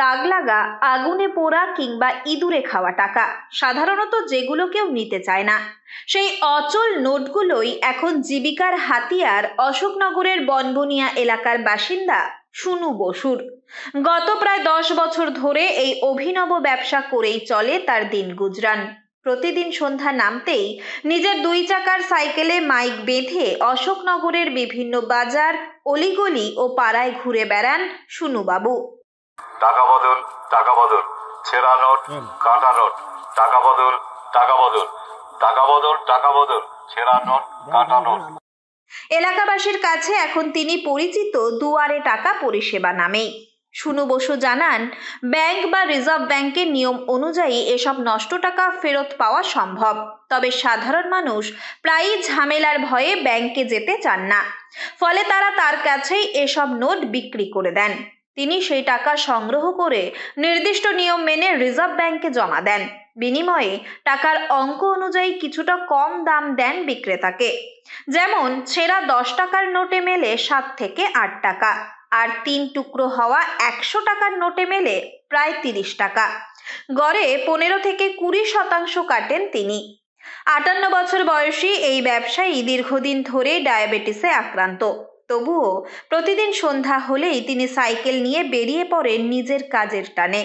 দাগ লাগা, আগুনে পোড়া কিংবা ইঁদুরে খাওয়া টাকা, সাধারণত যেগুলো কেউ নিতে চায় না, সেই অচল নোটগুলোই এখন জীবিকার হাতিয়ার অশোকনগরের বনবনিয়া এলাকার বাসিন্দা সুনু বসুর। গত প্রায় 10 বছর ধরে এই অভিনব ব্যবসা করেই চলে তার দিন গুজরান। প্রতিদিন সন্ধ্যা নামতেই নিজের 2 চাকার সাইকেলে মাইক বেঁধে অশোকনগরের বিভিন্ন বাজার, অলিগলি ও পাড়ায় ঘুরে বেড়ান সুনুবাবু। টাকা বদল, টাকা বদল, ছেঁড়া নোট, কাটা নোট, টাকা বদল, টাকা বদল, টাকা বদল, টাকা বদল, ছেঁড়া নোট, কাটা নোট। এলাকাবাসীর কাছে এখন তিনি পরিচিত দুয়ারে টাকা পরিষেবা নামেই। সুনু বসু জানান, ব্যাংক বা রিজার্ভ ব্যাংকের নিয়ম অনুযায়ী এসব নষ্ট টাকা ফেরত পাওয়া সম্ভব, তবে সাধারণ মানুষ প্রায়ই ঝামেলার ভয়ে ব্যাংকে যেতে চান না, ফলে তারা তার কাছেই এসব নোট বিক্রি করে দেন। তিনি সেই টাকা সংগ্রহ করে নির্দিষ্ট নিয়ম মেনে রিজার্ভ ব্যাংকে জমা দেন। বিনিময়ে টাকার অঙ্ক অনুযায়ী কিছুটা কম দাম দেন বিক্রেতাকে। যেমন ছেঁড়া 10 টাকার নোটে মেলে 7 থেকে 8 টাকা, আর 3 টুকরো হওয়া 100 টাকার নোটে মেলে প্রায় 30 টাকা। গড়ে 15 থেকে 20% কাটেন তিনি। 58 বছর বয়সী এই ব্যবসায়ী দীর্ঘদিন ধরে ডায়াবেটিসে আক্রান্ত। তবুও প্রতিদিন সন্ধ্যা হলেই তিনি সাইকেল নিয়ে বেরিয়ে পড়েন নিজের কাজের টানে।